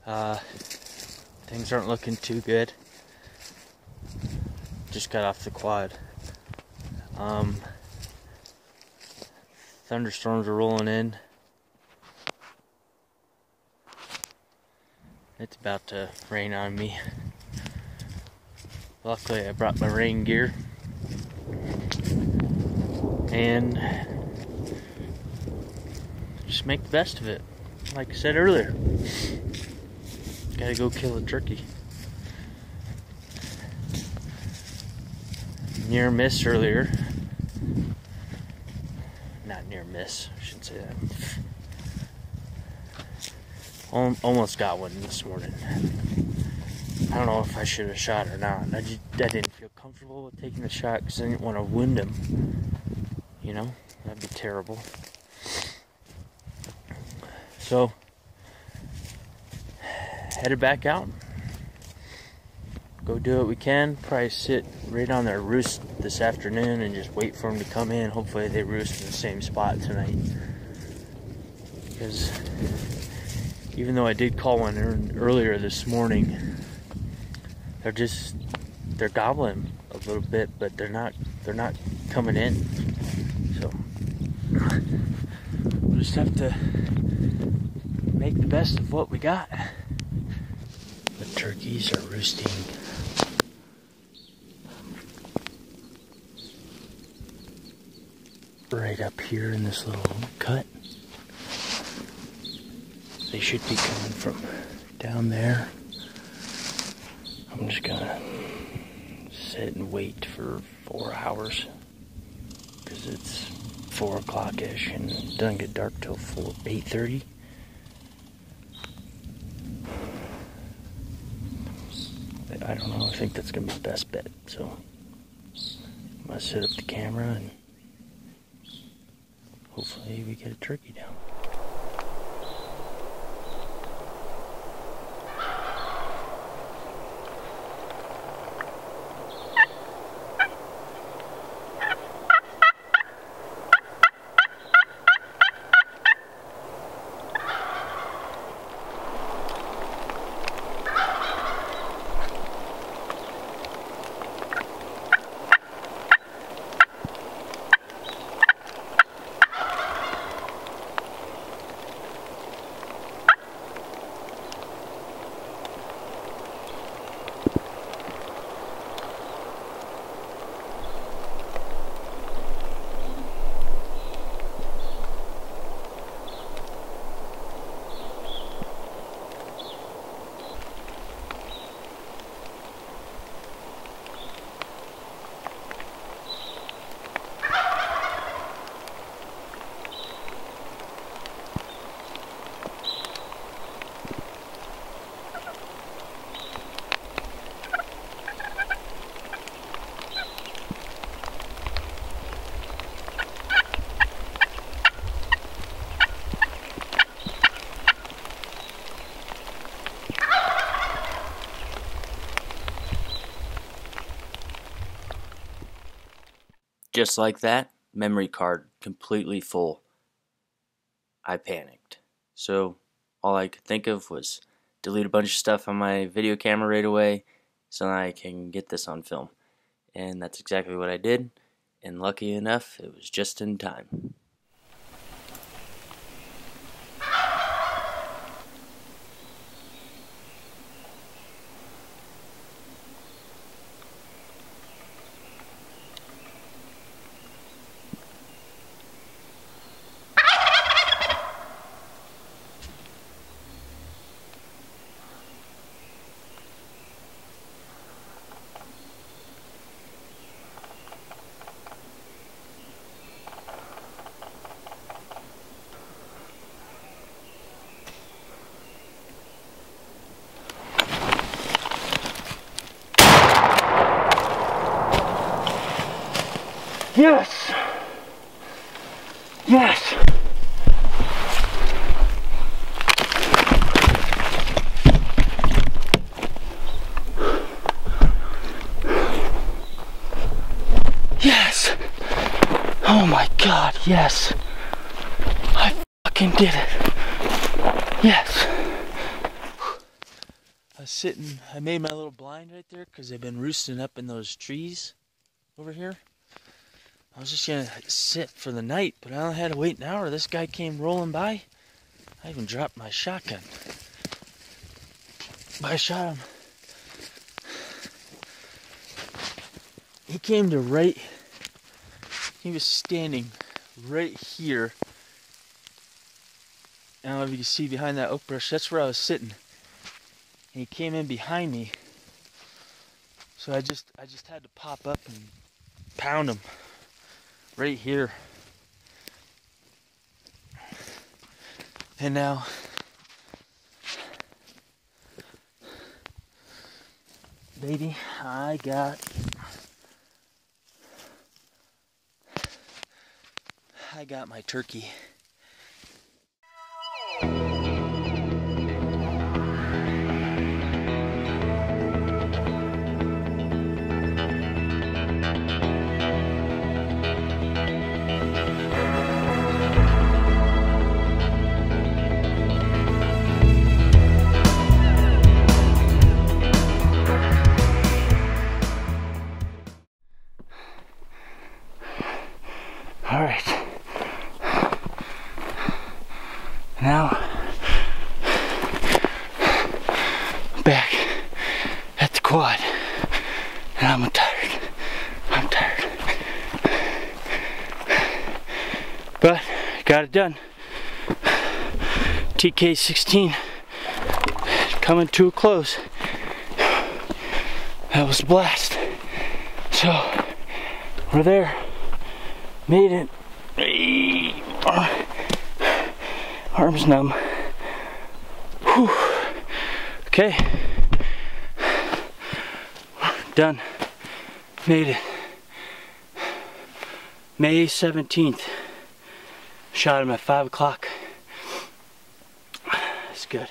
Things aren't looking too good. Just got off the quad. Thunderstorms are rolling in. It's about to rain on me. Luckily I brought my rain gear. And just make the best of it. Like I said earlier. Gotta go kill a turkey. Near miss earlier. Not near miss, I shouldn't say that. Almost got one this morning. I don't know if I should have shot or not. I didn't feel comfortable with taking the shot because I didn't want to wound him. You know, that'd be terrible. So, headed back out. Go do what we can. Probably sit right on their roost this afternoon and just wait for them to come in. Hopefully they roost in the same spot tonight. Because even though I did call one earlier this morning, they're gobbling a little bit, but they're not coming in. So we'll just have to make the best of what we got. The turkeys are roosting right up here in this little cut. They should be coming from down there. I'm just gonna sit and wait for 4 hours because it's 4 o'clock-ish and it doesn't get dark till 8:30. I don't know, I think that's gonna be the best bet. So I'm gonna set up the camera and hopefully we get a turkey down. Just like that, memory card completely full. I panicked. So all I could think of was delete a bunch of stuff on my video camera right away so that I can get this on film. And that's exactly what I did. And lucky enough, it was just in time. Yes! Yes! Yes! Oh my God, yes! I fucking did it! Yes! I made my little blind right there because they've been roosting up in those trees over here. I was just gonna sit for the night, but I only had to wait an hour. This guy came rolling by. I even dropped my shotgun. But I shot him. He came to he was standing right here. I don't know if you can see behind that oak brush, that's where I was sitting. And he came in behind me. So I just had to pop up and pound him right here. And now baby, I got my turkey. All right. Now, back at the quad, and I'm tired. But got it done. TK16 coming to a close. That was a blast. So we're there. Made it. Arms numb. Whew. Okay. Done. Made it. May 17th. Shot him at 5 o'clock. It's good.